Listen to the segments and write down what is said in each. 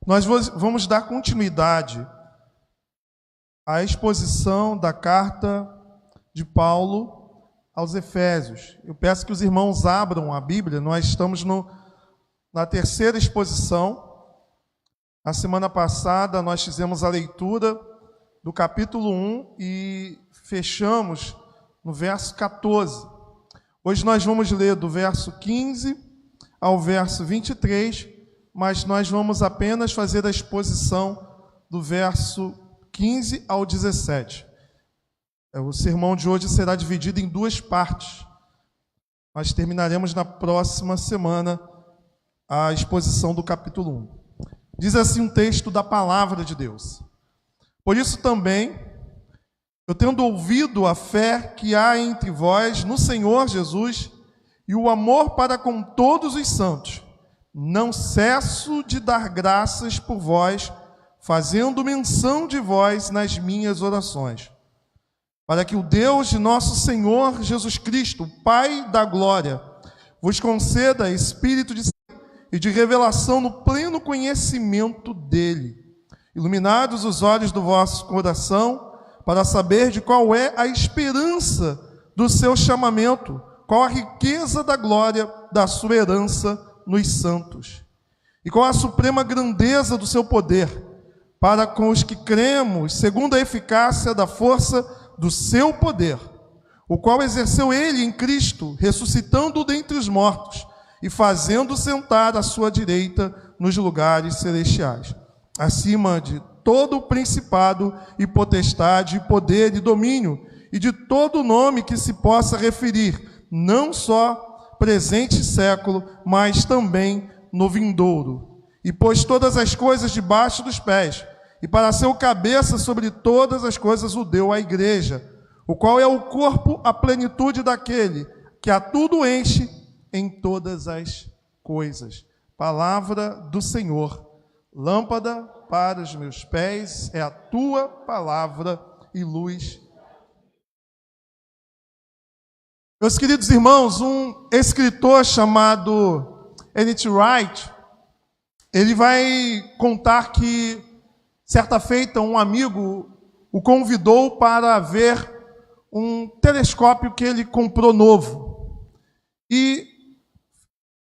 Nós vamos dar continuidade à exposição da carta de Paulo aos Efésios. Eu peço que os irmãos abram a Bíblia. Nós estamos na terceira exposição. A semana passada nós fizemos a leitura do capítulo 1 e fechamos no verso 14. Hoje nós vamos ler do verso 15 ao verso 23, mas nós vamos apenas fazer a exposição do verso 15 ao 17. O sermão de hoje será dividido em duas partes. Nós terminaremos na próxima semana a exposição do capítulo 1. Diz assim um texto da palavra de Deus. Por isso também, eu tendo ouvido a fé que há entre vós no Senhor Jesus e o amor para com todos os santos, não cesso de dar graças por vós, fazendo menção de vós nas minhas orações, para que o Deus de nosso Senhor Jesus Cristo, Pai da glória, vos conceda espírito de e de revelação no pleno conhecimento dele, iluminados os olhos do vosso coração, para saber de qual é a esperança do seu chamamento, qual a riqueza da glória da sua herança nos santos, e qual a suprema grandeza do seu poder, para com os que cremos, segundo a eficácia da força do seu poder, o qual exerceu ele em Cristo, ressuscitando-o dentre os mortos, e fazendo sentar à sua direita nos lugares celestiais, acima de todo o principado e potestade, e poder e domínio, e de todo nome que se possa referir, não só presente século, mas também no vindouro. E pôs todas as coisas debaixo dos pés, e para ser o cabeça sobre todas as coisas o deu à igreja, o qual é o corpo, a plenitude daquele que a tudo enche em todas as coisas. Palavra do Senhor, lâmpada para os meus pés é a tua palavra e luz. Meus queridos irmãos, um escritor chamado N.T. Wright, ele vai contar que, certa feita, um amigo o convidou para ver um telescópio que ele comprou novo. E,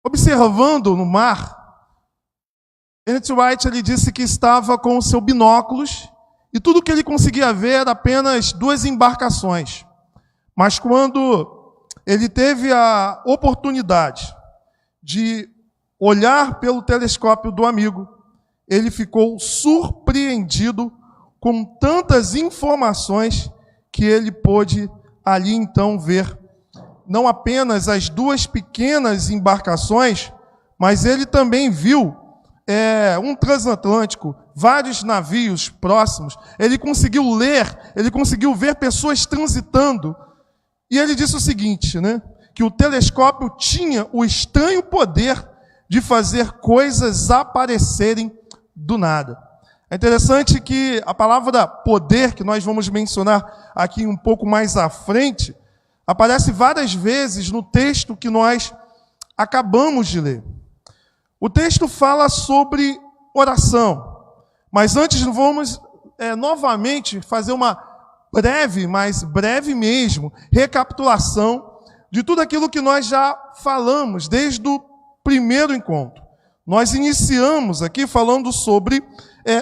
observando no mar, N.T. Wright ele disse que estava com os seus binóculos e tudo que ele conseguia ver era apenas duas embarcações. Mas quando ele teve a oportunidade de olhar pelo telescópio do amigo, ele ficou surpreendido com tantas informações que ele pôde ali então ver. Não apenas as duas pequenas embarcações, mas ele também viu um transatlântico, vários navios próximos. Ele conseguiu ver pessoas transitando. E ele disse o seguinte, que o telescópio tinha o estranho poder de fazer coisas aparecerem do nada. É interessante que a palavra poder, que nós vamos mencionar aqui um pouco mais à frente, aparece várias vezes no texto que nós acabamos de ler. O texto fala sobre oração, mas antes vamos novamente fazer uma breve, mas breve mesmo, recapitulação de tudo aquilo que nós já falamos desde o primeiro encontro. Nós iniciamos aqui falando sobre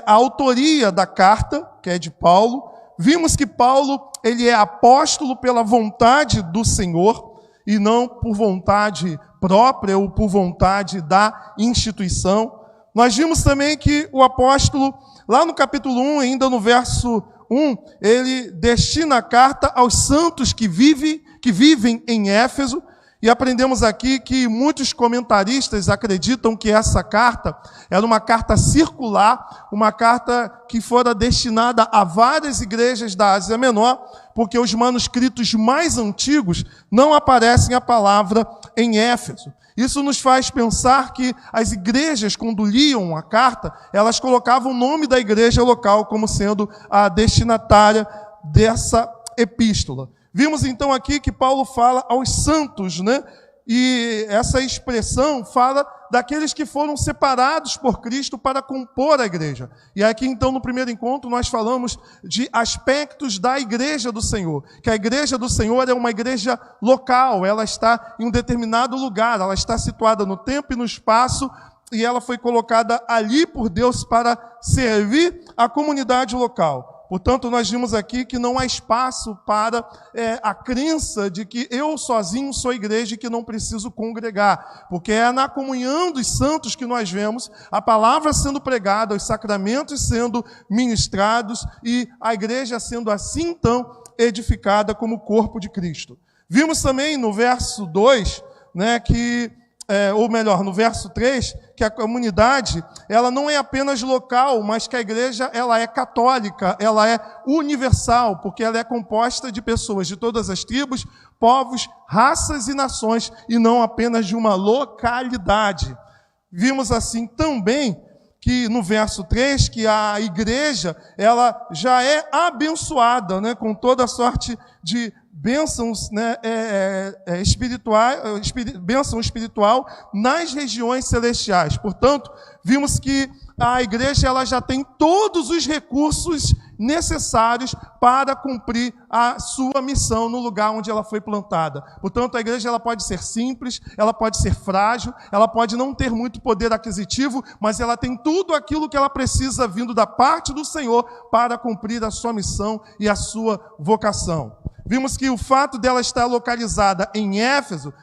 a autoria da carta, que é de Paulo. Vimos que Paulo ele é apóstolo pela vontade do Senhor e não por vontade própria ou por vontade da instituição. Nós vimos também que o apóstolo, lá no capítulo 1, ainda no verso 1, ele destina a carta aos santos que vivem em Éfeso. E aprendemos aqui que muitos comentaristas acreditam que essa carta era uma carta circular, uma carta que fora destinada a várias igrejas da Ásia Menor, porque os manuscritos mais antigos não aparecem a palavra em Éfeso. Isso nos faz pensar que as igrejas, quando liam a carta, elas colocavam o nome da igreja local como sendo a destinatária dessa epístola. Vimos então aqui que Paulo fala aos santos, E essa expressão fala daqueles que foram separados por Cristo para compor a igreja. E aqui então no primeiro encontro nós falamos de aspectos da igreja do Senhor, que a igreja do Senhor é uma igreja local, ela está em um determinado lugar, ela está situada no tempo e no espaço, e ela foi colocada ali por Deus para servir a comunidade local. Portanto, nós vimos aqui que não há espaço para a crença de que eu sozinho sou igreja e que não preciso congregar. Porque é na comunhão dos santos que nós vemos a palavra sendo pregada, os sacramentos sendo ministrados e a igreja sendo assim, então, edificada como corpo de Cristo. Vimos também no verso 2, né, ou melhor, no verso 3, que a comunidade, ela não é apenas local, mas que a igreja, ela é católica, ela é universal, porque ela é composta de pessoas de todas as tribos, povos, raças e nações, e não apenas de uma localidade. Vimos assim também que no verso 3, que a igreja, ela já é abençoada, né, com toda sorte de bênçãos, né, bênção espiritual nas regiões celestiais. Portanto, vimos que a igreja ela já tem todos os recursos necessários para cumprir a sua missão no lugar onde ela foi plantada. Portanto, a igreja ela pode ser simples, ela pode ser frágil, ela pode não ter muito poder aquisitivo, mas ela tem tudo aquilo que ela precisa vindo da parte do Senhor para cumprir a sua missão e a sua vocação. Vimos que o fato dela estar localizada em Éfeso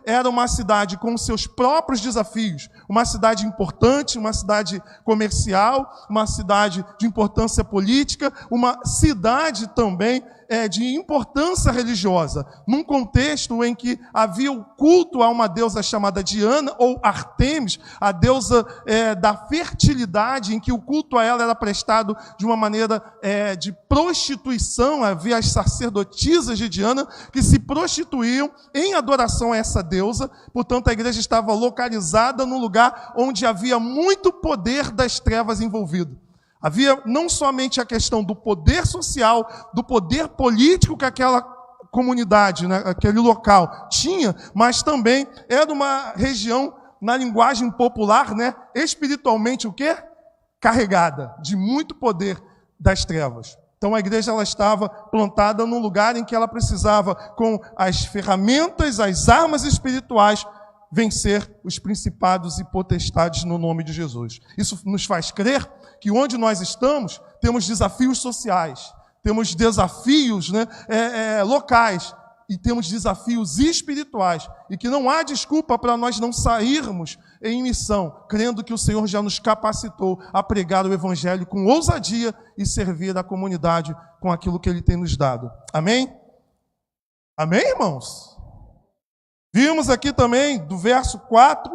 era uma cidade com seus próprios desafios, uma cidade importante, uma cidade comercial, uma cidade de importância política, uma cidade também de importância religiosa, num contexto em que havia o culto a uma deusa chamada Diana ou Artemis, a deusa da fertilidade, em que o culto a ela era prestado de uma maneira de prostituição. Havia as sacerdotisas de Diana que se prostituíam em adoração a essa deusa. Portanto, a igreja estava localizada num lugar onde havia muito poder das trevas envolvido. Havia não somente a questão do poder social, do poder político que aquela comunidade, né, aquele local tinha, mas também era uma região, na linguagem popular, né, espiritualmente o quê? Carregada de muito poder das trevas. Então a igreja ela estava plantada num lugar em que ela precisava, com as ferramentas, as armas espirituais, vencer os principados e potestades no nome de Jesus. Isso nos faz crer que onde nós estamos, temos desafios sociais, temos desafios, né, locais, e temos desafios espirituais, e que não há desculpa para nós não sairmos em missão, crendo que o Senhor já nos capacitou a pregar o Evangelho com ousadia e servir a comunidade com aquilo que Ele tem nos dado. Amém? Amém, irmãos? Vimos aqui também, do verso 4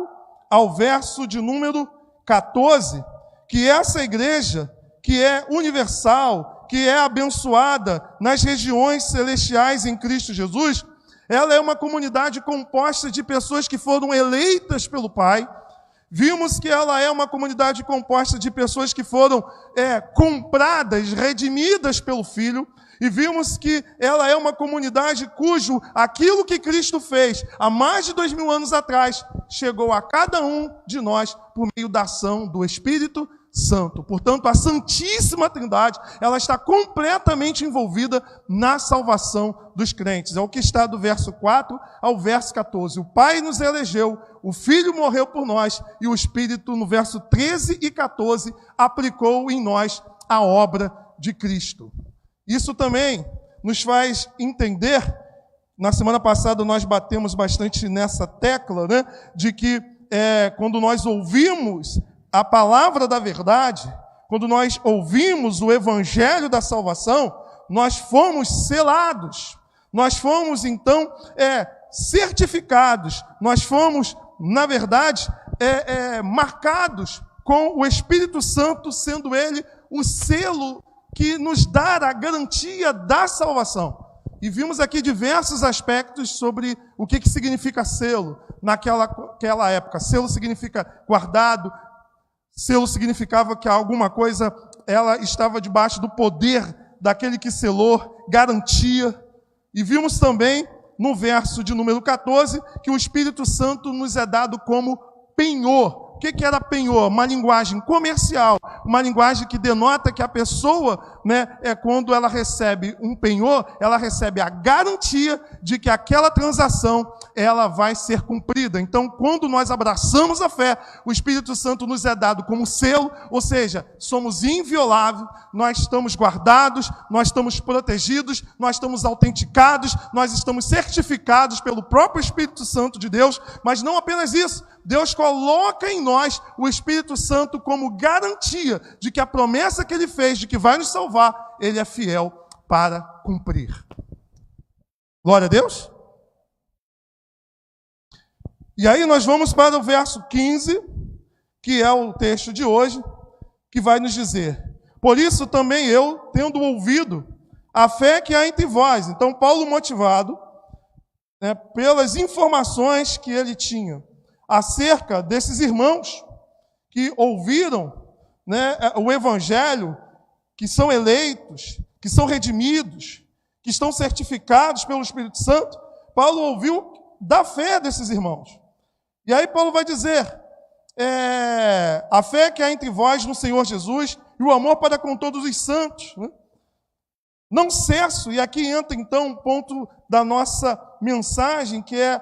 ao verso de número 14, que essa igreja, que é universal, que é abençoada nas regiões celestiais em Cristo Jesus, ela é uma comunidade composta de pessoas que foram eleitas pelo Pai. Vimos que ela é uma comunidade composta de pessoas que foram compradas, redimidas pelo Filho. E vimos que ela é uma comunidade cujo aquilo que Cristo fez há mais de 2000 anos atrás chegou a cada um de nós por meio da ação do Espírito Santo. Portanto, a Santíssima Trindade, ela está completamente envolvida na salvação dos crentes. É o que está do verso 4 ao verso 14. O Pai nos elegeu, o Filho morreu por nós e o Espírito, no verso 13 e 14, aplicou em nós a obra de Cristo. Isso também nos faz entender, na semana passada nós batemos bastante nessa tecla, né, de que quando nós ouvimos a palavra da verdade, quando nós ouvimos o evangelho da salvação, nós fomos selados, nós fomos então certificados, nós fomos, na verdade, marcados com o Espírito Santo, sendo ele o selo que nos dá a garantia da salvação. E vimos aqui diversos aspectos sobre o que significa selo naquela época. Selo significa guardado, selo significava que alguma coisa ela estava debaixo do poder daquele que selou, garantia. E vimos também, no verso de número 14, que o Espírito Santo nos é dado como penhor. O que era penhor? Uma linguagem comercial, uma linguagem que denota que a pessoa, quando ela recebe um penhor, ela recebe a garantia de que aquela transação ela vai ser cumprida. Então, quando nós abraçamos a fé, o Espírito Santo nos é dado como selo, ou seja, somos invioláveis, nós estamos guardados, nós estamos protegidos, nós estamos autenticados, nós estamos certificados pelo próprio Espírito Santo de Deus, mas não apenas isso, Deus coloca em nós o Espírito Santo como garantia de que a promessa que Ele fez, de que vai nos salvar, Ele é fiel para cumprir. Glória a Deus. E aí nós vamos para o verso 15, que é o texto de hoje, que vai nos dizer: por isso também eu, tendo ouvido a fé que há entre vós. Então Paulo, motivado pelas informações que ele tinha acerca desses irmãos que ouviram o Evangelho, que são eleitos, que são redimidos, que estão certificados pelo Espírito Santo, Paulo ouviu da fé desses irmãos. E aí Paulo vai dizer, a fé que há entre vós no Senhor Jesus e o amor para com todos os santos. Não cesso, e aqui entra então um ponto da nossa mensagem, que é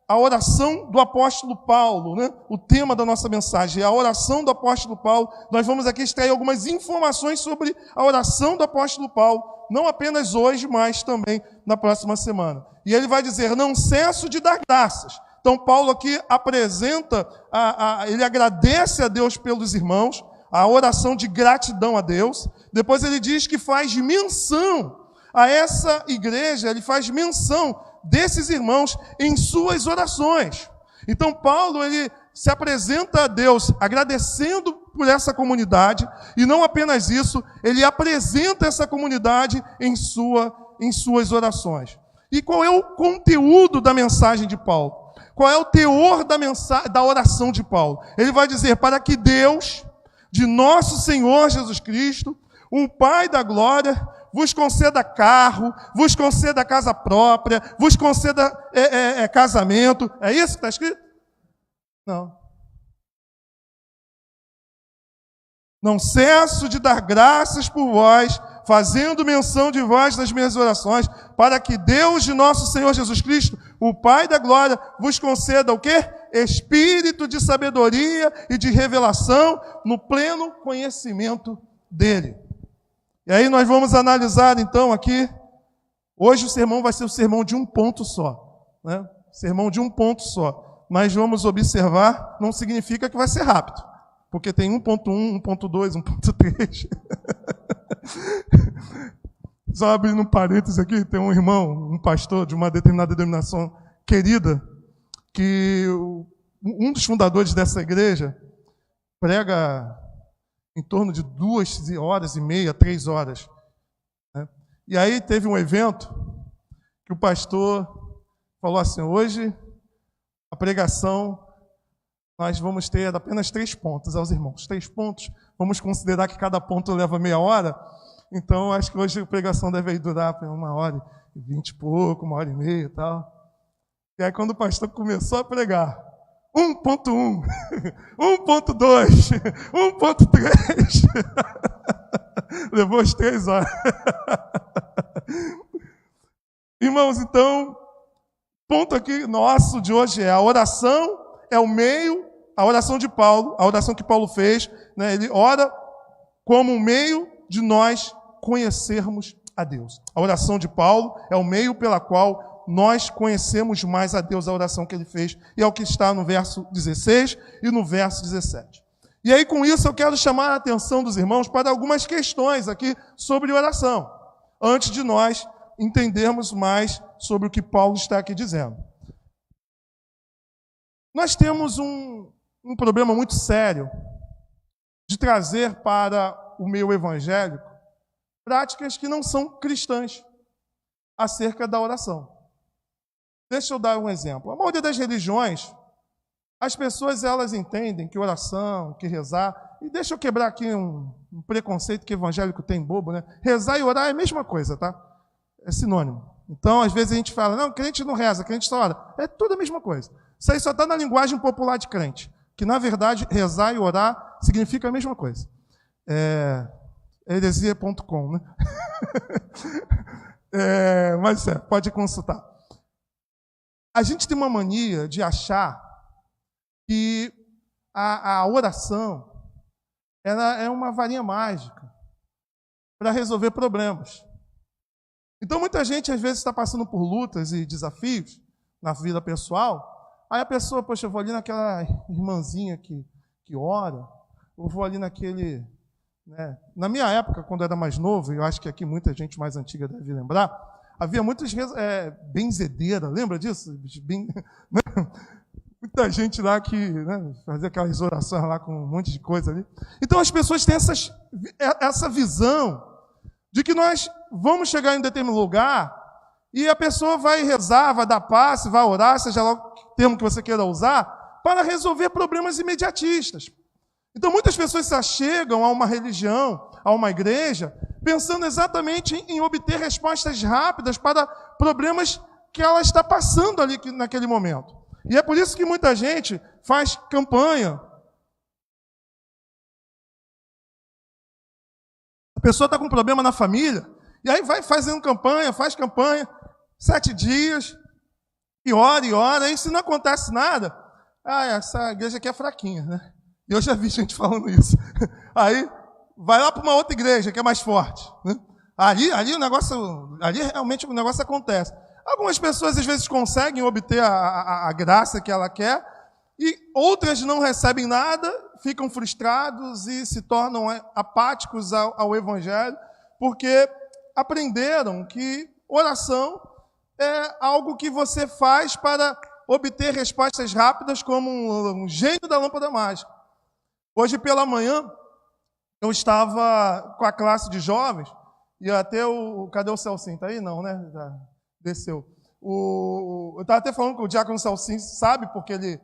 a oração do apóstolo Paulo, O tema da nossa mensagem é a oração do apóstolo Paulo. Nós vamos aqui extrair algumas informações sobre a oração do apóstolo Paulo, não apenas hoje, mas também na próxima semana. E ele vai dizer, não cesso de dar graças. Então Paulo aqui apresenta, ele agradece a Deus pelos irmãos, a oração de gratidão a Deus. Depois ele diz que faz menção a essa igreja, ele faz menção desses irmãos em suas orações. Então Paulo, ele se apresenta a Deus agradecendo por essa comunidade, e não apenas isso, ele apresenta essa comunidade em suas orações. E qual é o conteúdo da mensagem de Paulo? Qual é o teor da oração de Paulo? Ele vai dizer, para que Deus, de nosso Senhor Jesus Cristo, o Pai da glória, vos conceda carro, vos conceda casa própria, vos conceda casamento. É isso que está escrito? Não. Não cesso de dar graças por vós, fazendo menção de vós nas minhas orações, para que Deus de nosso Senhor Jesus Cristo, o Pai da glória, vos conceda o quê? Espírito de sabedoria e de revelação no pleno conhecimento dele. E aí nós vamos analisar então aqui, hoje o sermão vai ser o sermão de um ponto só, Sermão de um ponto só. Mas vamos observar, não significa que vai ser rápido, porque tem 1.1, 1.2, 1.3. Só abrindo um parênteses aqui, tem um irmão, um pastor de uma determinada denominação querida, que um dos fundadores dessa igreja prega em torno de 2 horas e meia, 3 horas. E aí teve um evento que o pastor falou assim, hoje a pregação nós vamos ter apenas 3 pontos aos irmãos. 3 pontos, vamos considerar que cada ponto leva meia hora, então acho que hoje a pregação deve durar 1h20 e pouco, 1h30 e tal. E aí quando o pastor começou a pregar, 1.1, 1.2, 1.3, levou as 3 horas. Irmãos, então, ponto aqui nosso de hoje é a oração, é o meio, a oração de Paulo, a oração que Paulo fez, ele ora como um meio de nós conhecermos a Deus. A oração de Paulo é o meio pela qual nós conhecemos mais a Deus, a oração que ele fez, e é o que está no verso 16 e no verso 17. E aí, com isso, eu quero chamar a atenção dos irmãos para algumas questões aqui sobre oração, antes de nós entendermos mais sobre o que Paulo está aqui dizendo. Nós temos um problema muito sério de trazer para o meio evangélico práticas que não são cristãs acerca da oração. Deixa eu dar um exemplo. A maioria das religiões, as pessoas elas entendem que oração, que rezar, e deixa eu quebrar aqui um preconceito que evangélico tem bobo, Rezar e orar é a mesma coisa, tá? É sinônimo. Então, às vezes a gente fala, não, crente não reza, crente só ora. É tudo a mesma coisa. Isso aí só está na linguagem popular de crente. que na verdade rezar e orar significa a mesma coisa. Heresia.com, né? Mas pode consultar. A gente tem uma mania de achar que a oração ela é uma varinha mágica para resolver problemas. Então, muita gente, às vezes, está passando por lutas e desafios na vida pessoal. Aí a pessoa, poxa, eu vou ali naquela irmãzinha que ora, eu vou ali naquele... Né? Na minha época, quando eu era mais novo, eu acho que aqui muita gente mais antiga deve lembrar, havia muitas benzedeiras, lembra disso? Muita gente lá que fazia aquelas orações lá com um monte de coisa ali. Então as pessoas têm essa visão de que nós vamos chegar em um determinado lugar e a pessoa vai rezar, vai dar passe, vai orar, seja lá o termo que você queira usar, para resolver problemas imediatistas. Então muitas pessoas se achegam a uma religião, a uma igreja, pensando exatamente em obter respostas rápidas para problemas que ela está passando ali naquele momento. E é por isso que muita gente faz campanha. A pessoa está com um problema na família, e aí vai fazendo campanha, faz campanha, 7 dias, e ora, e se não acontece nada, essa igreja aqui é fraquinha, né? E eu já vi gente falando isso. Aí vai lá para uma outra igreja que é mais forte, né? Ali realmente o negócio acontece. Algumas pessoas às vezes conseguem obter a graça que ela quer, e outras não recebem nada, ficam frustrados e se tornam apáticos ao Evangelho, porque aprenderam que oração é algo que você faz para obter respostas rápidas como um gênio da lâmpada mágica. Hoje pela manhã, eu estava com a classe de jovens, e até cadê o Celcinho? Está aí? Não, né? Já desceu. Eu estava até falando com o diácono Celcinho, sabe, porque ele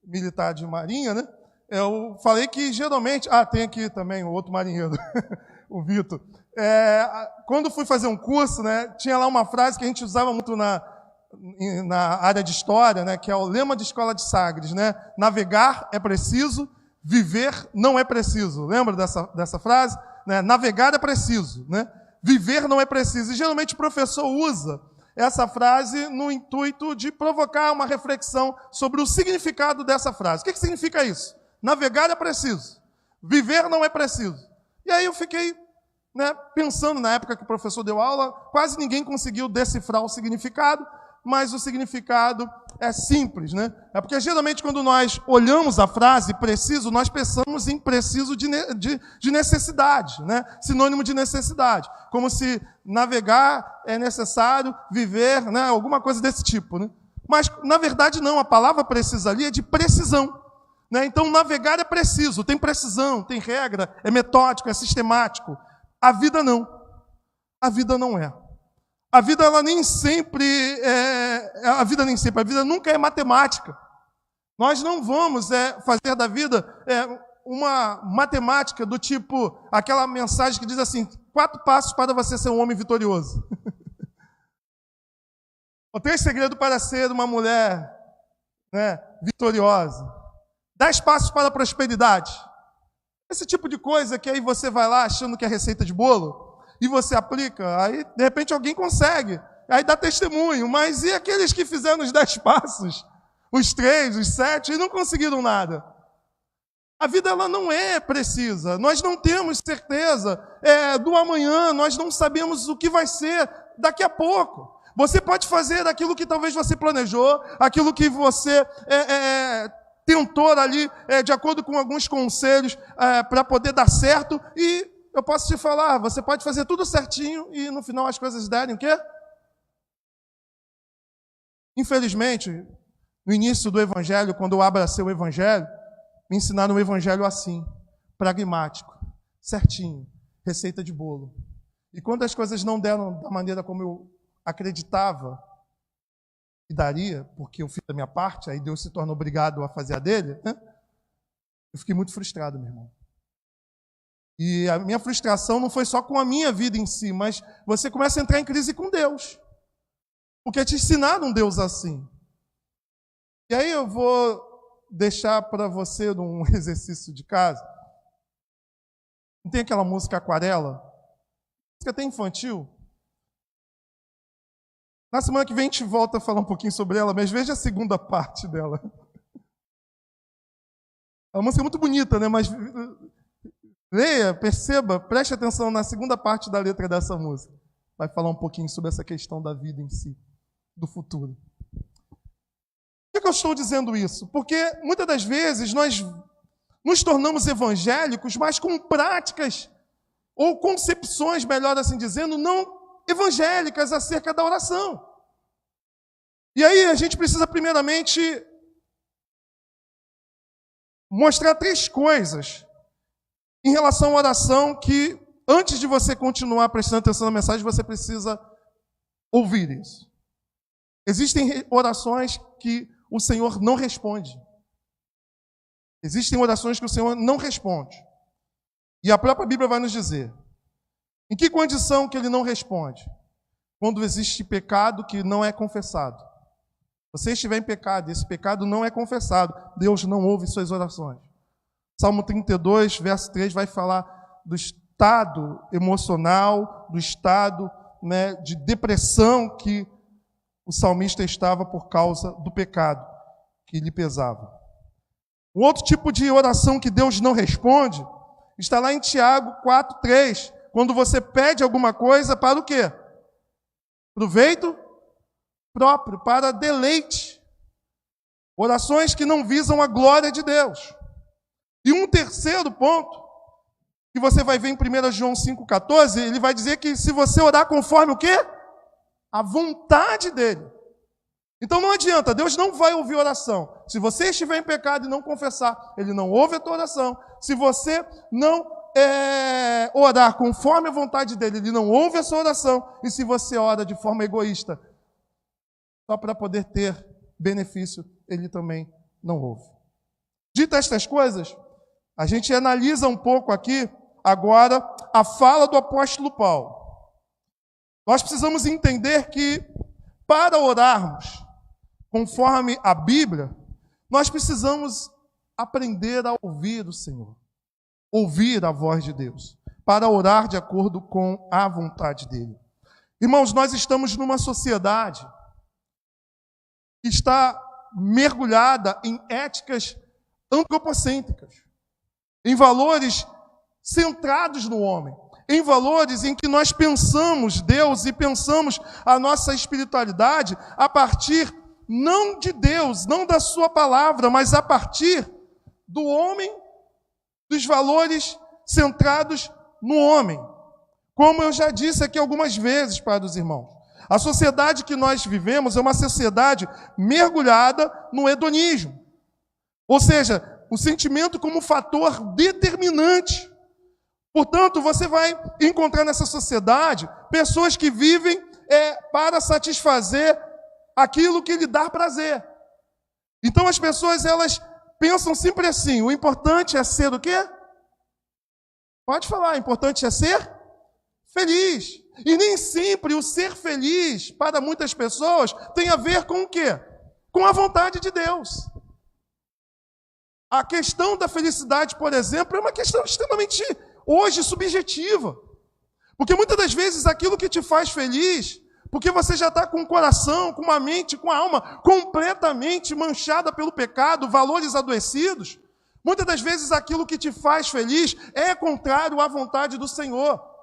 militar de marinha, né? Eu falei que geralmente... tem aqui também o outro marinheiro, o Vitor. Quando fui fazer um curso, né, tinha lá uma frase que a gente usava muito na área de história, né, que é o lema de escola de Sagres, né? Navegar é preciso, viver não é preciso. Lembra dessa frase? Né? Navegar é preciso, né? Viver não é preciso. E geralmente o professor usa essa frase no intuito de provocar uma reflexão sobre o significado dessa frase. O que significa isso? Navegar é preciso, viver não é preciso. E aí eu fiquei pensando, na época que o professor deu aula, quase ninguém conseguiu decifrar o significado, mas o significado é simples, né? É porque geralmente quando nós olhamos a frase preciso, nós pensamos em preciso de necessidade, né? Sinônimo de necessidade. Como se navegar é necessário, viver, né? Alguma coisa desse tipo, né? Mas, na verdade, não. A palavra precisa ali é de precisão, né? Então, navegar é preciso, tem precisão, tem regra, é metódico, é sistemático. A vida não. A vida não é. A vida a vida nunca é matemática. Nós não vamos fazer da vida uma matemática do tipo, aquela mensagem que diz assim, 4 passos para você ser um homem vitorioso. Ou 3 segredos para ser uma mulher, né, vitoriosa. 10 passos para a prosperidade. Esse tipo de coisa que aí você vai lá achando que é receita de bolo, e você aplica, aí de repente alguém consegue, aí dá testemunho, mas e aqueles que fizeram os 10 passos, os 3, os 7, e não conseguiram nada? A vida ela não é precisa, nós não temos certeza do amanhã, nós não sabemos o que vai ser daqui a pouco. Você pode fazer aquilo que talvez você planejou, aquilo que você tentou ali, de acordo com alguns conselhos, para poder dar certo, e eu posso te falar, você pode fazer tudo certinho e no final as coisas derem o quê? Infelizmente, no início do Evangelho, quando eu abracei o Evangelho, me ensinaram o Evangelho assim, pragmático, certinho, receita de bolo. E quando as coisas não deram da maneira como eu acreditava que daria, porque eu fiz a minha parte, aí Deus se torna obrigado a fazer a dele, né? Eu fiquei muito frustrado, meu irmão. E a minha frustração não foi só com a minha vida em si, mas você começa a entrar em crise com Deus. Porque te ensinaram um Deus assim. E aí eu vou deixar para você um exercício de casa. Não tem aquela música Aquarela? Música até infantil. Na semana que vem a gente volta a falar um pouquinho sobre ela, mas veja a segunda parte dela. É uma música muito bonita, né? Mas leia, perceba, preste atenção na segunda parte da letra dessa música. Vai falar um pouquinho sobre essa questão da vida em si, do futuro. Por que eu estou dizendo isso? Porque muitas das vezes nós nos tornamos evangélicos, mas com práticas ou concepções, melhor assim dizendo, não evangélicas acerca da oração. E aí a gente precisa primeiramente mostrar 3 coisas em relação à oração que, antes de você continuar prestando atenção na mensagem, você precisa ouvir isso. Existem orações que o Senhor não responde. Existem orações que o Senhor não responde. E a própria Bíblia vai nos dizer. Em que condição que Ele não responde? Quando existe pecado que não é confessado. Você estiver em pecado, esse pecado não é confessado, Deus não ouve suas orações. Salmo 32, verso 3, vai falar do estado emocional, do estado, né, de depressão que o salmista estava por causa do pecado que lhe pesava. Um outro tipo de oração que Deus não responde está lá em Tiago 4:3, quando você pede alguma coisa para o quê? Proveito próprio, para deleite. Orações que não visam a glória de Deus. E um terceiro ponto, que você vai ver em 1 João 5,14, ele vai dizer que se você orar conforme o quê? A vontade dele. Então não adianta, Deus não vai ouvir oração. Se você estiver em pecado e não confessar, Ele não ouve a tua oração. Se você não orar conforme a vontade dele, Ele não ouve a sua oração. E se você ora de forma egoísta, só para poder ter benefício, Ele também não ouve. Dito estas coisas, a gente analisa um pouco aqui, agora, a fala do apóstolo Paulo. Nós precisamos entender que, para orarmos conforme a Bíblia, nós precisamos aprender a ouvir o Senhor, ouvir a voz de Deus, para orar de acordo com a vontade dEle. Irmãos, nós estamos numa sociedade que está mergulhada em éticas antropocêntricas, em valores centrados no homem, em valores em que nós pensamos Deus e pensamos a nossa espiritualidade a partir não de Deus, não da sua palavra, mas a partir do homem, dos valores centrados no homem. Como eu já disse aqui algumas vezes para os irmãos, a sociedade que nós vivemos é uma sociedade mergulhada no hedonismo. Ou seja, o sentimento como fator determinante. Portanto, você vai encontrar nessa sociedade pessoas que vivem para satisfazer aquilo que lhe dá prazer. Então as pessoas, elas pensam sempre assim, o importante é ser o quê? Pode falar, o importante é ser feliz. E nem sempre o ser feliz, para muitas pessoas, tem a ver com o quê? Com a vontade de Deus. A questão da felicidade, por exemplo, é uma questão extremamente, hoje, subjetiva. Porque muitas das vezes aquilo que te faz feliz, porque você já está com o coração, com a mente, com a alma completamente manchada pelo pecado, valores adoecidos, muitas das vezes aquilo que te faz feliz é contrário à vontade do Senhor.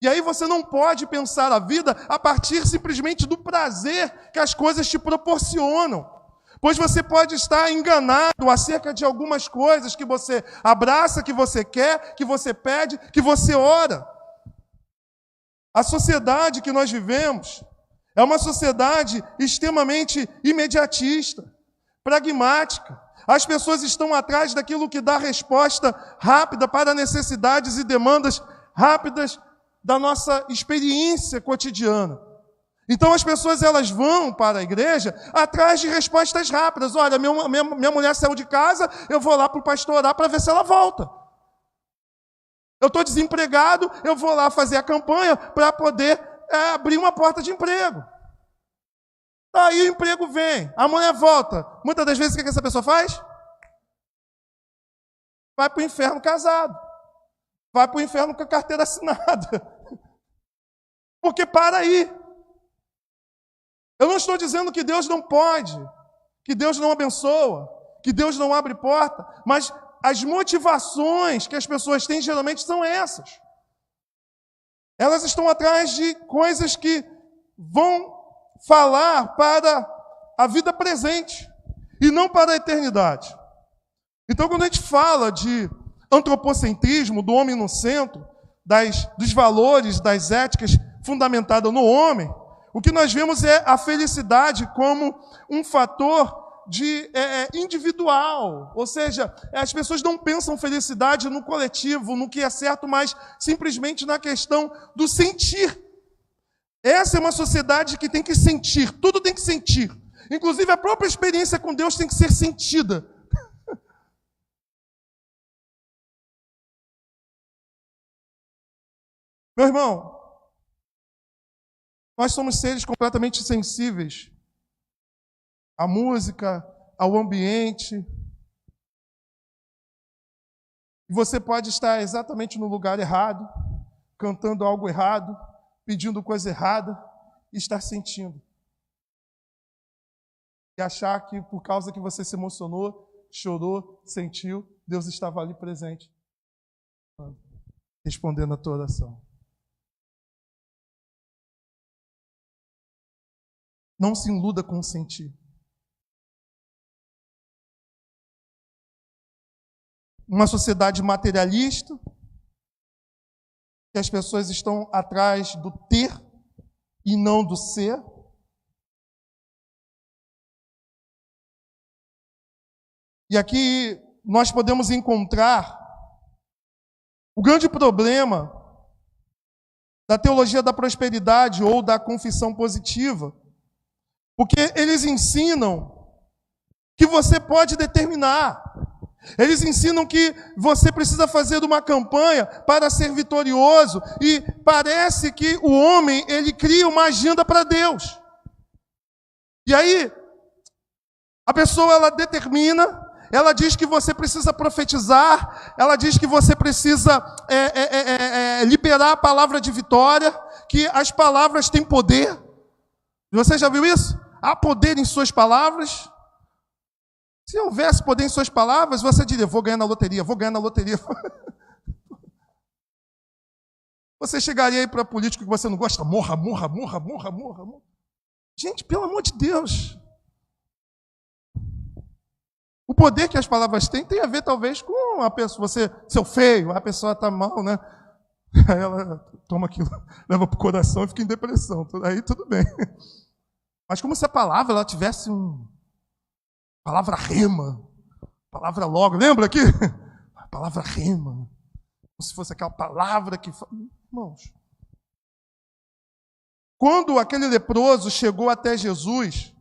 E aí você não pode pensar a vida a partir simplesmente do prazer que as coisas te proporcionam. Pois você pode estar enganado acerca de algumas coisas que você abraça, que você quer, que você pede, que você ora. A sociedade que nós vivemos é uma sociedade extremamente imediatista, pragmática. As pessoas estão atrás daquilo que dá resposta rápida para necessidades e demandas rápidas da nossa experiência cotidiana. Então as pessoas, elas vão para a igreja atrás de respostas rápidas. Olha, minha mulher saiu de casa, eu vou lá para o pastor orar para ver se ela volta. Eu estou desempregado, eu vou lá fazer a campanha para poder abrir uma porta de emprego. Aí o emprego vem, a mulher volta. Muitas das vezes o que essa pessoa faz? vai para o inferno casado. Vai para o inferno com a carteira assinada. Porque para aí. Eu não estou dizendo que Deus não pode, que Deus não abençoa, que Deus não abre porta, mas as motivações que as pessoas têm geralmente são essas. Elas estão atrás de coisas que vão falar para a vida presente e não para a eternidade. Então, quando a gente fala de antropocentrismo, do homem no centro, dos valores, das éticas fundamentadas no homem, o que nós vemos é a felicidade como um fator individual. Ou seja, as pessoas não pensam felicidade no coletivo, no que é certo, mas simplesmente na questão do sentir. Essa é uma sociedade que tem que sentir, tudo tem que sentir. Inclusive a própria experiência com Deus tem que ser sentida. Meu irmão, nós somos seres completamente sensíveis à música, ao ambiente. E você pode estar exatamente no lugar errado, cantando algo errado, pedindo coisa errada, e estar sentindo. E achar que por causa que você se emocionou, chorou, sentiu, Deus estava ali presente, respondendo a tua oração. Não se iluda com o sentir. Uma sociedade materialista, que as pessoas estão atrás do ter e não do ser. E aqui nós podemos encontrar o grande problema da teologia da prosperidade ou da confissão positiva, porque eles ensinam que você pode determinar. Eles ensinam que você precisa fazer uma campanha para ser vitorioso. E parece que o homem, ele cria uma agenda para Deus. E aí, a pessoa, ela determina, ela diz que você precisa profetizar, ela diz que você precisa liberar a palavra de vitória, que as palavras têm poder. Você já viu isso? Há poder em suas palavras. Se houvesse poder em suas palavras, você diria, vou ganhar na loteria, vou ganhar na loteria. Você chegaria aí para político que você não gosta, morra, morra, morra, morra, morra, morra. Gente, pelo amor de Deus. O poder que as palavras têm tem a ver, talvez, com a pessoa, você, seu feio, a pessoa está mal, né? Aí ela toma aquilo, leva para o coração e fica em depressão. Aí tudo bem. Mas como se a palavra ela tivesse palavra rema, palavra logo, lembra aqui? A palavra rema, como se fosse aquela palavra que... Irmãos, quando aquele leproso chegou até Jesus,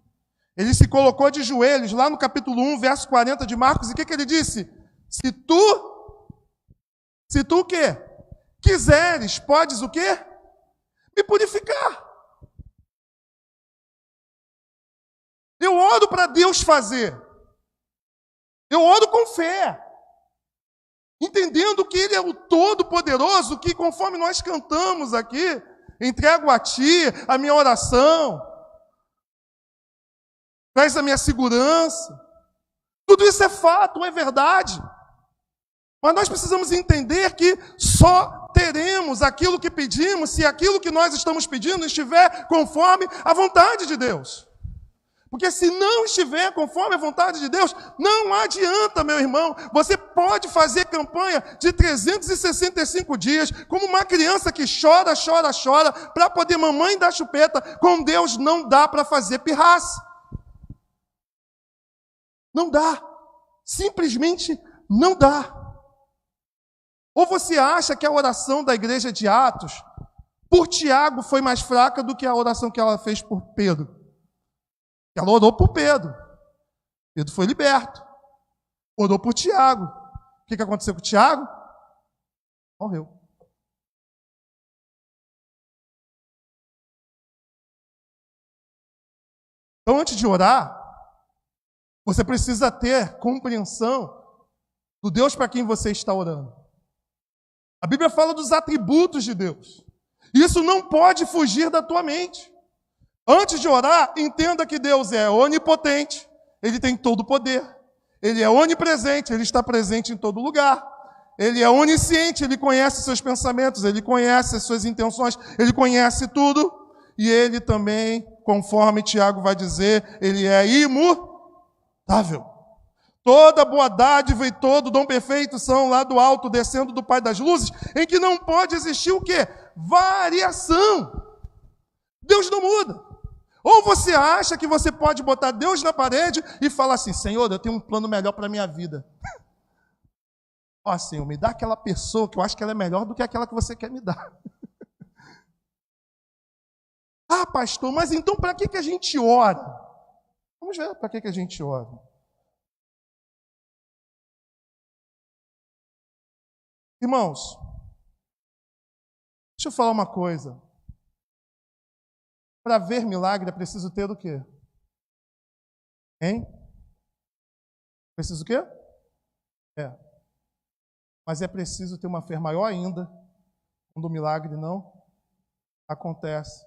ele se colocou de joelhos, lá no capítulo 1, verso 40 de Marcos, e o que ele disse? Se tu o quê? Quiseres, podes o quê? Me purificar. Eu oro para Deus fazer. Eu oro com fé. Entendendo que Ele é o Todo-Poderoso, que conforme nós cantamos aqui, entrego a Ti a minha oração, traz a minha segurança. Tudo isso é fato, é verdade. Mas nós precisamos entender que só teremos aquilo que pedimos se aquilo que nós estamos pedindo estiver conforme a vontade de Deus. Porque se não estiver conforme a vontade de Deus, não adianta, meu irmão. Você pode fazer campanha de 365 dias, como uma criança que chora, chora, chora, para poder mamãe dar chupeta. Com Deus não dá para fazer pirraça. Não dá. Simplesmente não dá. Ou você acha que a oração da igreja de Atos, por Tiago, foi mais fraca do que a oração que ela fez por Pedro? Ela orou por Pedro. Pedro foi liberto. Orou por Tiago. O que aconteceu com Tiago? Morreu. Então, antes de orar, você precisa ter compreensão do Deus para quem você está orando. A Bíblia fala dos atributos de Deus. Isso não pode fugir da tua mente. Antes de orar, entenda que Deus é onipotente, Ele tem todo o poder. Ele é onipresente, Ele está presente em todo lugar. Ele é onisciente, Ele conhece seus pensamentos, Ele conhece as suas intenções, Ele conhece tudo. E Ele também, conforme Tiago vai dizer, Ele é imutável. Toda boa dádiva e todo dom perfeito são lá do alto, descendo do Pai das luzes, em que não pode existir o quê? Variação. Deus não muda. Ou você acha que você pode botar Deus na parede e falar assim, Senhor, eu tenho um plano melhor para a minha vida. Ó, Senhor, me dá aquela pessoa que eu acho que ela é melhor do que aquela que você quer me dar. Ah, pastor, mas então para que a gente ora? Vamos ver para que a gente ora. Irmãos, deixa eu falar uma coisa. Para ver milagre é preciso ter o quê? Hein? Preciso o quê? Mas é preciso ter uma fé maior ainda quando o milagre não acontece.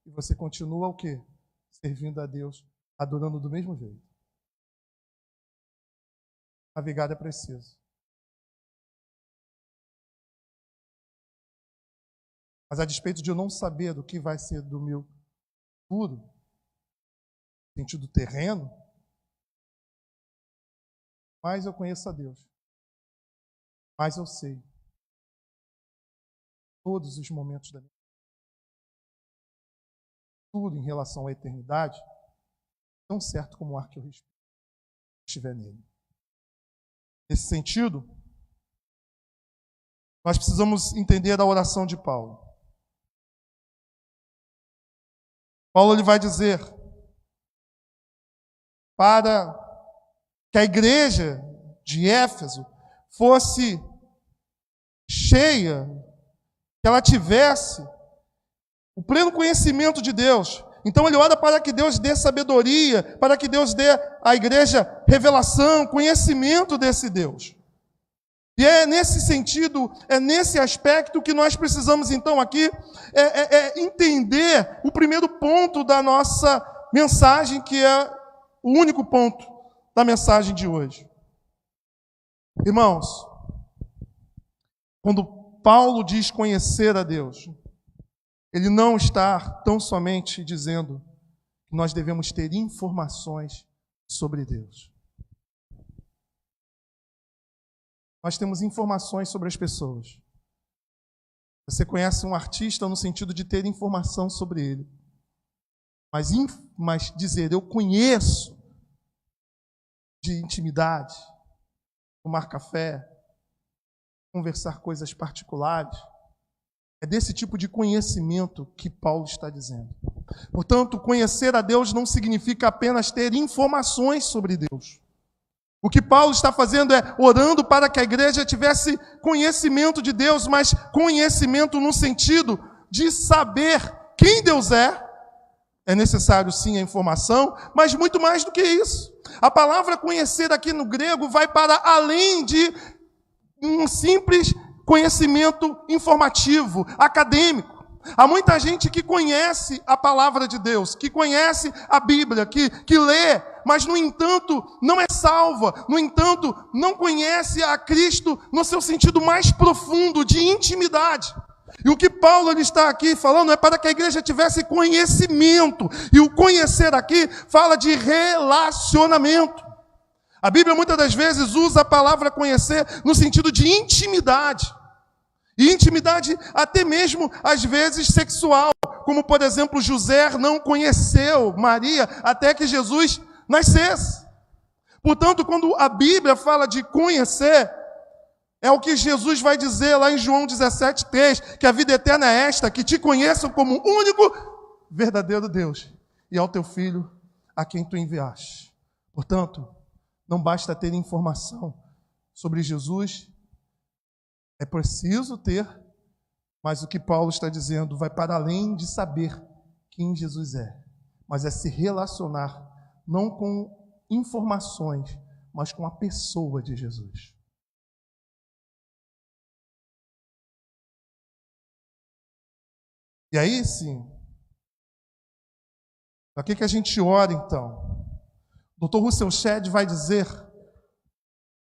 E você continua o quê? Servindo a Deus, adorando do mesmo jeito. Navegar é preciso. Mas a despeito de eu não saber do que vai ser do meu futuro, no sentido terreno, mais eu conheço a Deus. Mais eu sei. Todos os momentos da minha vida. Tudo em relação à eternidade, tão certo como o ar que eu respiro, estiver nele. Nesse sentido, nós precisamos entender a oração de Paulo. Paulo ele vai dizer para que a igreja de Éfeso fosse cheia, que ela tivesse o pleno conhecimento de Deus. Então ele ora para que Deus dê sabedoria, para que Deus dê à igreja revelação, conhecimento desse Deus. E é nesse sentido, é nesse aspecto que nós precisamos então aqui entender o primeiro ponto da nossa mensagem, que é o único ponto da mensagem de hoje. Irmãos, quando Paulo diz conhecer a Deus, ele não está tão somente dizendo que nós devemos ter informações sobre Deus. Nós temos informações sobre as pessoas. Você conhece um artista no sentido de ter informação sobre ele. Mas dizer, eu conheço de intimidade, tomar café, conversar coisas particulares, é desse tipo de conhecimento que Paulo está dizendo. Portanto, conhecer a Deus não significa apenas ter informações sobre Deus. O que Paulo está fazendo é orando para que a igreja tivesse conhecimento de Deus, mas conhecimento no sentido de saber quem Deus é. É necessário sim a informação, mas muito mais do que isso. A palavra conhecer aqui no grego vai para além de um simples conhecimento informativo, acadêmico. Há muita gente que conhece a palavra de Deus, que conhece a Bíblia, que lê, mas, no entanto, não é salva. No entanto, não conhece a Cristo no seu sentido mais profundo, de intimidade. E o que Paulo ele está aqui falando é para que a igreja tivesse conhecimento. E o conhecer aqui fala de relacionamento. A Bíblia muitas das vezes usa a palavra conhecer no sentido de intimidade. E intimidade até mesmo, às vezes, sexual. Como, por exemplo, José não conheceu Maria até que Jesus nascesse. Portanto, quando a Bíblia fala de conhecer, é o que Jesus vai dizer lá em João 17,3, que a vida eterna é esta, que te conheçam como o único verdadeiro Deus e ao teu Filho a quem tu enviaste. Portanto, não basta ter informação sobre Jesus, é preciso ter, mas o que Paulo está dizendo vai para além de saber quem Jesus é, mas é se relacionar não com informações, mas com a pessoa de Jesus. E aí sim, para que a gente ora então? O Dr. Russell Shedd vai dizer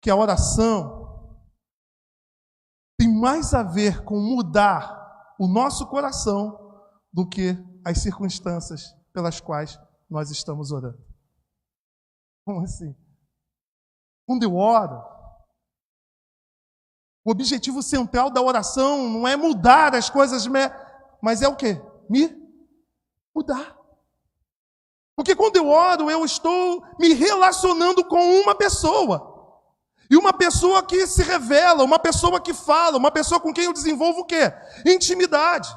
que a oração tem mais a ver com mudar o nosso coração do que as circunstâncias pelas quais nós estamos orando. Como assim? Quando eu oro, o objetivo central da oração não é mudar as coisas, mas é o quê? Me mudar. Porque quando eu oro, eu estou me relacionando com uma pessoa. E uma pessoa que se revela, uma pessoa que fala, uma pessoa com quem eu desenvolvo o quê? Intimidade.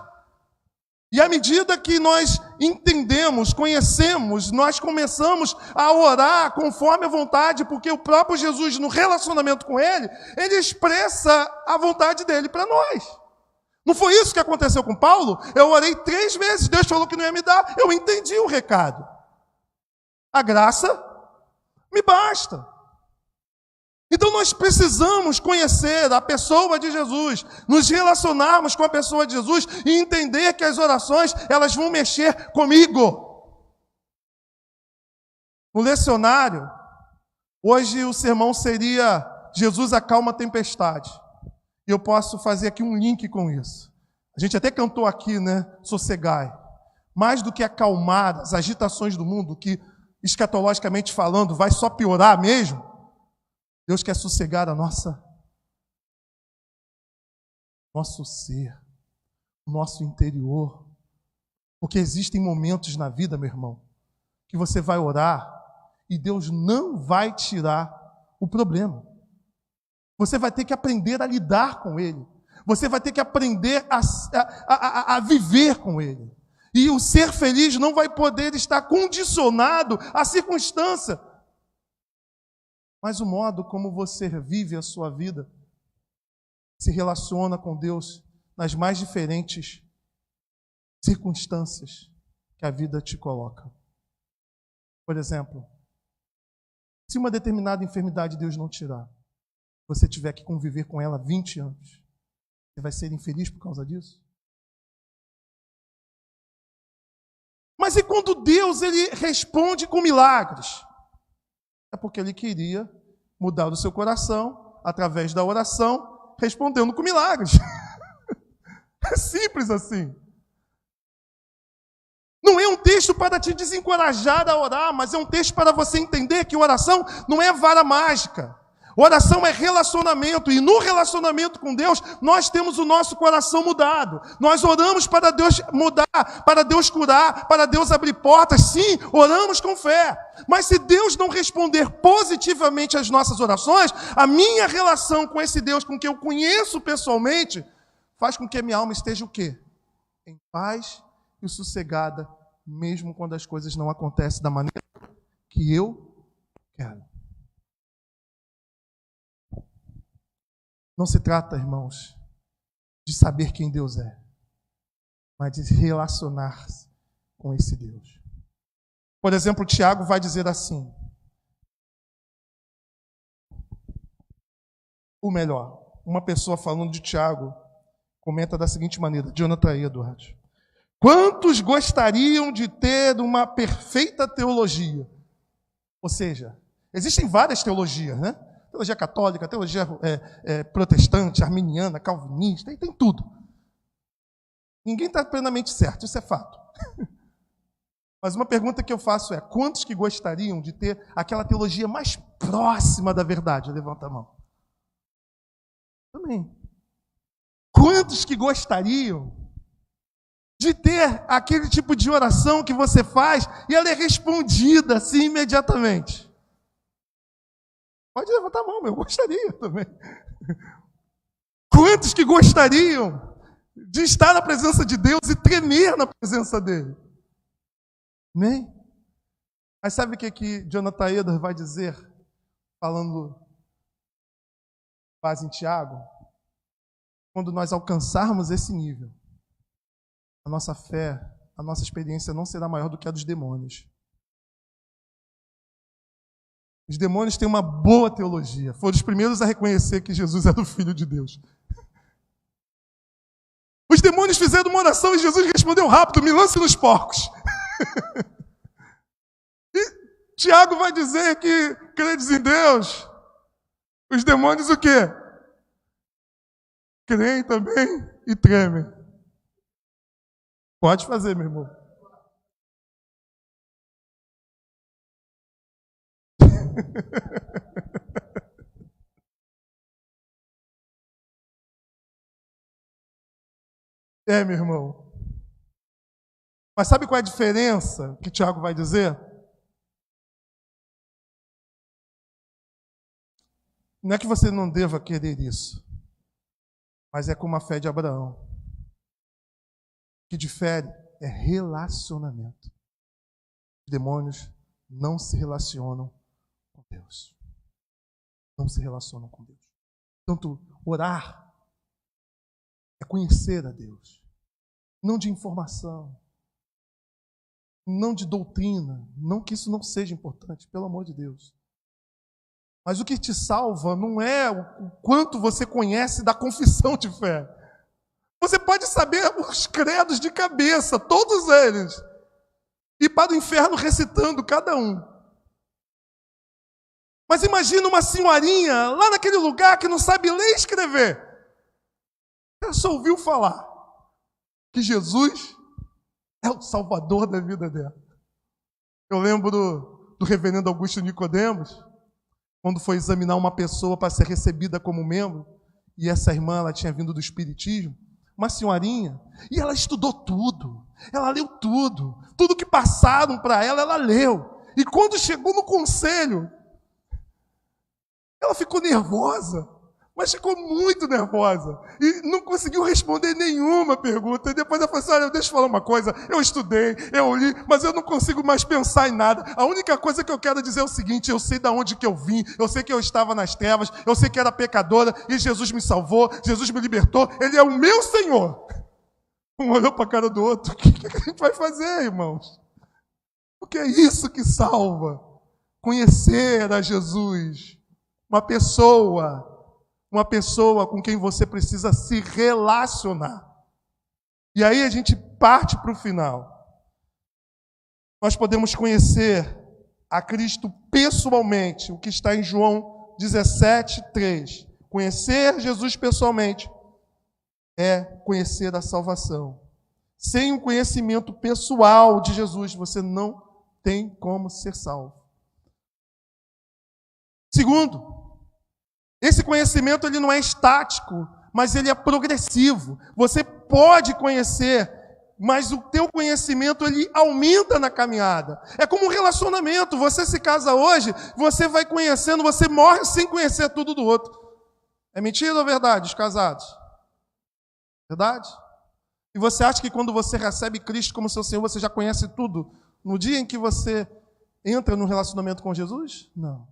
E à medida que nós entendemos, conhecemos, nós começamos a orar conforme a vontade, porque o próprio Jesus, no relacionamento com Ele, Ele expressa a vontade dEle para nós. Não foi isso que aconteceu com Paulo? Eu orei 3 vezes, Deus falou que não ia me dar, eu entendi o recado. A graça me basta. Então nós precisamos conhecer a pessoa de Jesus, nos relacionarmos com a pessoa de Jesus e entender que as orações, elas vão mexer comigo. No lecionário, hoje o sermão seria Jesus acalma a tempestade. E eu posso fazer aqui um link com isso. A gente até cantou aqui, né? Sossegai. Mais do que acalmar as agitações do mundo, que escatologicamente falando vai só piorar mesmo, Deus quer sossegar a nosso ser, o nosso interior. Porque existem momentos na vida, meu irmão, que você vai orar e Deus não vai tirar o problema. Você vai ter que aprender a lidar com ele. Você vai ter que aprender a viver com ele. E o ser feliz não vai poder estar condicionado à circunstância. Mas o modo como você vive a sua vida, se relaciona com Deus nas mais diferentes circunstâncias que a vida te coloca. Por exemplo, se uma determinada enfermidade Deus não tirar, você tiver que conviver com ela 20 anos, você vai ser infeliz por causa disso? Mas e quando Deus ele responde com milagres? É porque ele queria mudar o seu coração através da oração, respondendo com milagres. É simples assim. Não é um texto para te desencorajar a orar, mas é um texto para você entender que oração não é vara mágica. Oração é relacionamento, e no relacionamento com Deus, nós temos o nosso coração mudado. Nós oramos para Deus mudar, para Deus curar, para Deus abrir portas. Sim, oramos com fé. Mas se Deus não responder positivamente às nossas orações, a minha relação com esse Deus, com quem eu conheço pessoalmente, faz com que a minha alma esteja o quê? Em paz e sossegada, mesmo quando as coisas não acontecem da maneira que eu quero. Não se trata, irmãos, de saber quem Deus é, mas de relacionar-se com esse Deus. Por exemplo, Tiago vai dizer assim, ou melhor, uma pessoa falando de Tiago, comenta da seguinte maneira, Jonathan Edwards: quantos gostariam de ter uma perfeita teologia? Ou seja, existem várias teologias, né? Teologia católica, teologia protestante, arminiana, calvinista, e tem tudo. Ninguém está plenamente certo, isso é fato. Mas uma pergunta que eu faço é, quantos que gostariam de ter aquela teologia mais próxima da verdade? Levanta a mão. Também. Quantos que gostariam de ter aquele tipo de oração que você faz e ela é respondida assim imediatamente? Pode levantar a mão, eu gostaria também. Quantos que gostariam de estar na presença de Deus e tremer na presença dele? Amém? Mas sabe o que Jonathan Edwards vai dizer, falando base em Tiago? Quando nós alcançarmos esse nível, a nossa fé, a nossa experiência não será maior do que a dos demônios. Os demônios têm uma boa teologia. Foram os primeiros a reconhecer que Jesus era o Filho de Deus. Os demônios demônios fizeram uma oração e Jesus respondeu rápido: me lance nos porcos. E Tiago vai dizer que credes em Deus. Os demônios o quê? Creem também e tremem. Pode fazer, meu irmão. Meu irmão. Mas sabe qual é a diferença que Tiago vai dizer? Não é que você não deva querer isso, mas é como a fé de Abraão. O que difere é relacionamento. Os demônios não se relacionam com Deus. Não se relacionam com Deus. Portanto, orar é conhecer a Deus. Não de informação. Não de doutrina. Não que isso não seja importante, pelo amor de Deus. Mas o que te salva não é o quanto você conhece da confissão de fé. Você pode saber os credos de cabeça, todos eles, e para o inferno recitando cada um. Mas imagina uma senhorinha lá naquele lugar que não sabe ler e escrever. Ela só ouviu falar que Jesus é o salvador da vida dela. Eu lembro do reverendo Augusto Nicodemos, quando foi examinar uma pessoa para ser recebida como membro, e essa irmã, ela tinha vindo do Espiritismo, uma senhorinha, e ela estudou tudo, ela leu tudo que passaram para ela, ela leu. E quando chegou no conselho, ela ficou nervosa, mas ficou muito nervosa, e não conseguiu responder nenhuma pergunta. E depois ela falou assim: olha, deixa eu falar uma coisa, eu estudei, eu li, mas eu não consigo mais pensar em nada. A única coisa que eu quero dizer é o seguinte: eu sei de onde que eu vim, eu sei que eu estava nas trevas, eu sei que era pecadora, e Jesus me salvou, Jesus me libertou, Ele é o meu Senhor. Um olhou para a cara do outro: o que a gente vai fazer, irmãos? Porque é isso que salva, conhecer a Jesus, uma pessoa com quem você precisa se relacionar. E aí a gente parte para o final. Nós podemos conhecer a Cristo pessoalmente, o que está em João 17:3. Conhecer Jesus pessoalmente é conhecer a salvação. Sem o conhecimento pessoal de Jesus, você não tem como ser salvo. Segundo, esse conhecimento ele não é estático, mas ele é progressivo. Você pode conhecer, mas o teu conhecimento ele aumenta na caminhada. É como um relacionamento. Você se casa hoje, você vai conhecendo, você morre sem conhecer tudo do outro. É mentira ou verdade, os casados? Verdade? E você acha que quando você recebe Cristo como seu Senhor, você já conhece tudo no dia em que você entra no relacionamento com Jesus? Não.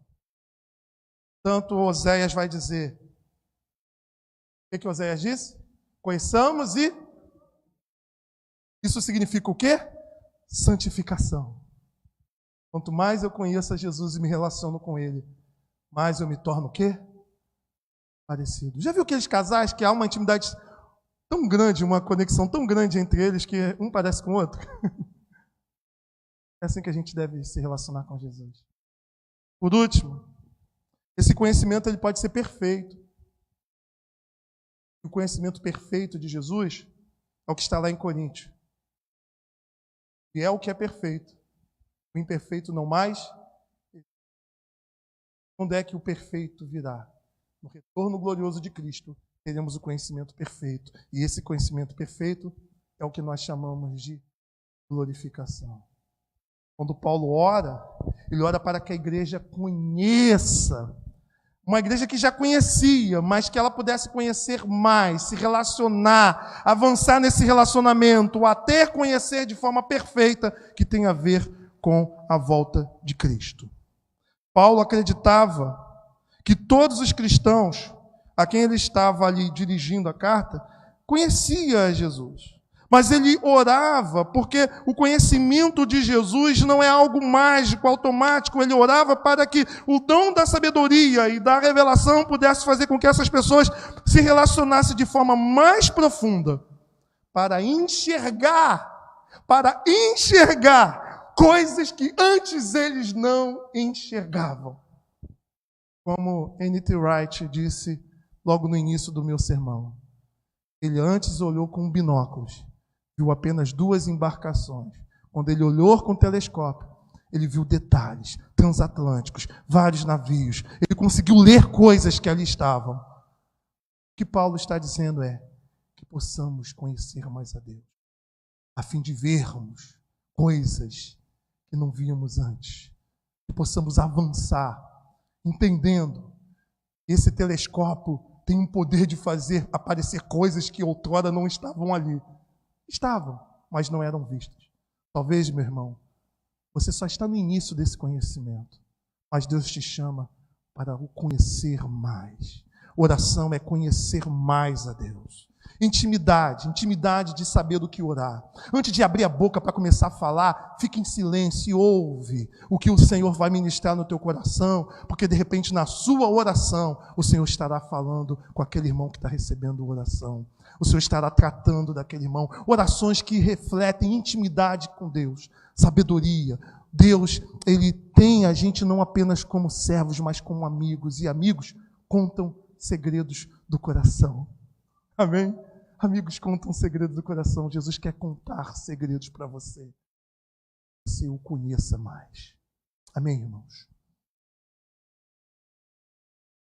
Tanto Oséias vai dizer. O que Oséias disse? Conheçamos e... Isso significa o quê? Santificação. Quanto mais eu conheço a Jesus e me relaciono com Ele, mais eu me torno o quê? Parecido. Já viu aqueles casais que há uma intimidade tão grande, uma conexão tão grande entre eles, que um parece com o outro? É assim que a gente deve se relacionar com Jesus. Por último, esse conhecimento ele pode ser perfeito. O conhecimento perfeito de Jesus é o que está lá em Coríntios. E é o que é perfeito. O imperfeito não mais. Quando é que o perfeito virá? No retorno glorioso de Cristo, teremos o conhecimento perfeito. E esse conhecimento perfeito é o que nós chamamos de glorificação. Quando Paulo ora, ele ora para que a igreja conheça. Uma igreja que já conhecia, mas que ela pudesse conhecer mais, se relacionar, avançar nesse relacionamento, até conhecer de forma perfeita, que tem a ver com a volta de Cristo. Paulo acreditava que todos os cristãos a quem ele estava ali dirigindo a carta conhecia Jesus. Mas ele orava, porque o conhecimento de Jesus não é algo mágico, automático. Ele orava para que o dom da sabedoria e da revelação pudesse fazer com que essas pessoas se relacionassem de forma mais profunda, para enxergar coisas que antes eles não enxergavam. Como N.T. Wright disse logo no início do meu sermão, ele antes olhou com binóculos, viu apenas 2 embarcações. Quando ele olhou com o telescópio, ele viu detalhes transatlânticos, vários navios. Ele conseguiu ler coisas que ali estavam. O que Paulo está dizendo é que possamos conhecer mais a Deus, a fim de vermos coisas que não víamos antes. Que possamos avançar, entendendo que esse telescópio tem um poder de fazer aparecer coisas que outrora não estavam ali. Estavam, mas não eram vistas. Talvez, meu irmão, você só está no início desse conhecimento, mas Deus te chama para o conhecer mais. Oração é conhecer mais a Deus. Intimidade de saber do que orar. Antes de abrir a boca para começar a falar, fique em silêncio e ouve o que o Senhor vai ministrar no teu coração, porque de repente na sua oração o Senhor estará falando com aquele irmão que está recebendo oração. O Senhor estará tratando daquele irmão. Orações que refletem intimidade com Deus, sabedoria. Deus, Ele tem a gente não apenas como servos, mas como amigos. E amigos contam segredos do coração. Amém? Amigos contam segredos do coração. Jesus quer contar segredos para você. Que você o conheça mais. Amém, irmãos?